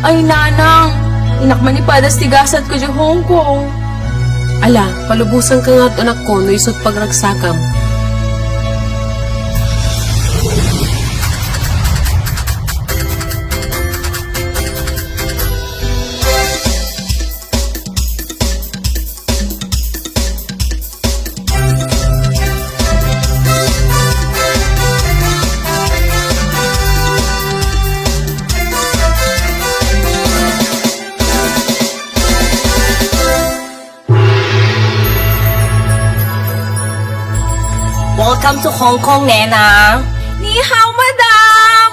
Ay, nanang. Inakman ni Padas tigasat ko di Hong Kong. Ala, palubusan ka nga anak ko no isot pagragsakam. Welcome to Hong Kong, Nena. Ni hao, madam!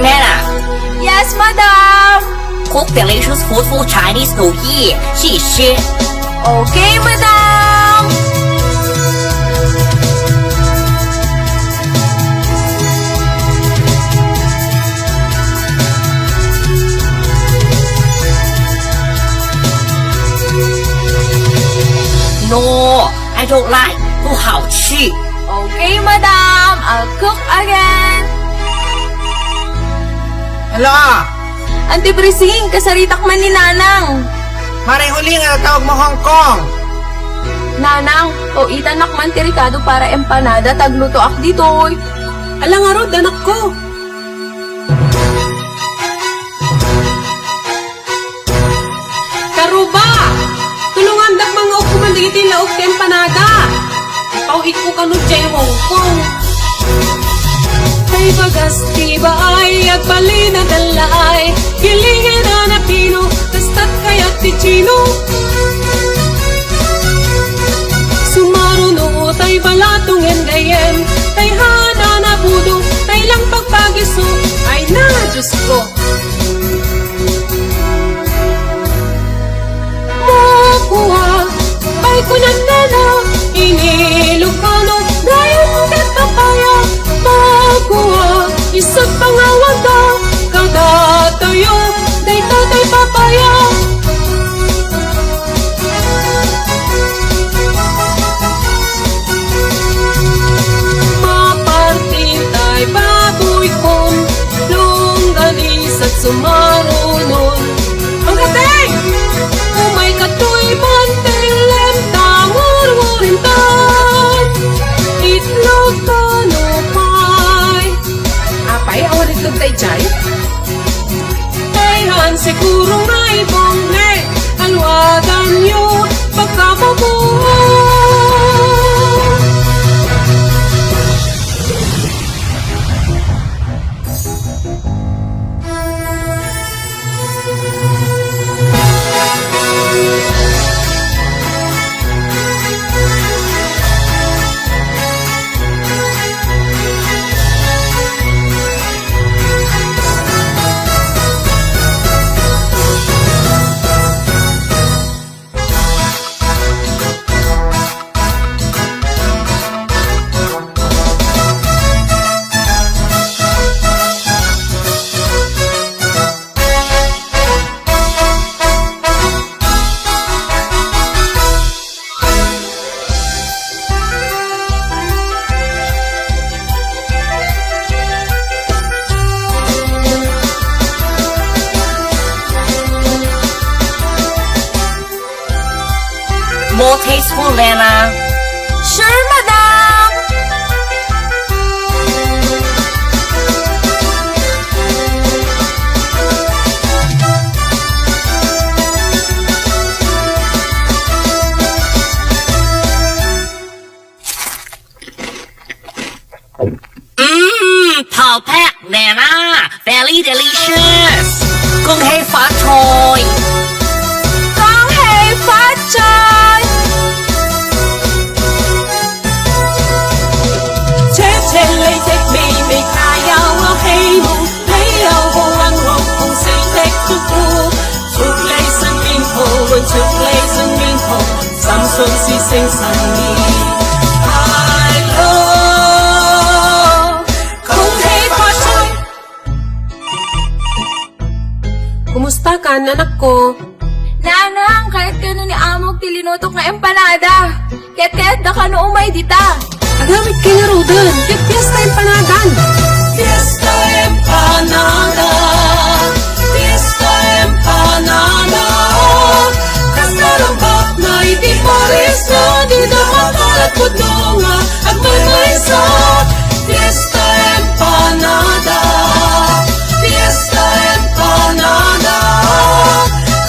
Nena, Yes, madam! cook delicious food for Chinese New Year. 谢谢. Okay, madam! No, I don't like. 不好吃. Okay, madam. I'll cook again. Hello, Auntie Brising, kasaritak man ni Nanang. maring huli nga tawag mo Hong Kong. Nanang, o itanak man ti Ricardo para empanada, tagluto ak ditoy. Ala nga rod, anak ko. Karuba! Tulungan dak mga ukuman di iti laog ti empanada. Pauhit ko kanod jay Hong Kong. Ay bagas tiba ay at bali na dalay. Kilingin na pino, kastat kaya't ti chino. Sumaruno tay balatong endayen. Tay hana na budo, tay lang pagpagiso. Ay na, Diyos ko. Makuha, ay kunandana, inilukano, dayon kat papaya. Makuha, isang pangawanda, kadatayo, day tatay papaya. Maparting tay baboy kon, longganis at sumarunon. Ang gateng! Umay katoy bantilem, tangurwurintan. Itlog tanupay. Apay, awalit kong tay chay? Tayhan sigurong naibong ne, alwagan nyo, pagkamabuhay. More tasteful, Nena. Sure, madam! Perfect, Nena. Very delicious. 恭喜發財. Kong hei phát chay! Chết chết lấy chết mì mì khai yêu ao hay mù lấy yêu hồ ăn hồn cùng xây tết chúc u chúc lấy sân minh hồ chúc lấy sân minh hồ sam xuân si sinh sân mi anak ko. Nanang, kahit kano ni Amog tilinutok nga empanada. Ket da kano umay dita. Agamit ka na rodan, ket fiesta empanadan. Fiesta empanada, fiesta empanada. Kasarambak na iti pares na di na makalat po nga at may maysa. Fiesta empanada, fiesta empanada.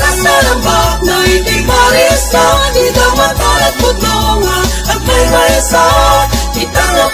Kasarambak na iti pares na di na makalat po nga at may maysa. Kita nga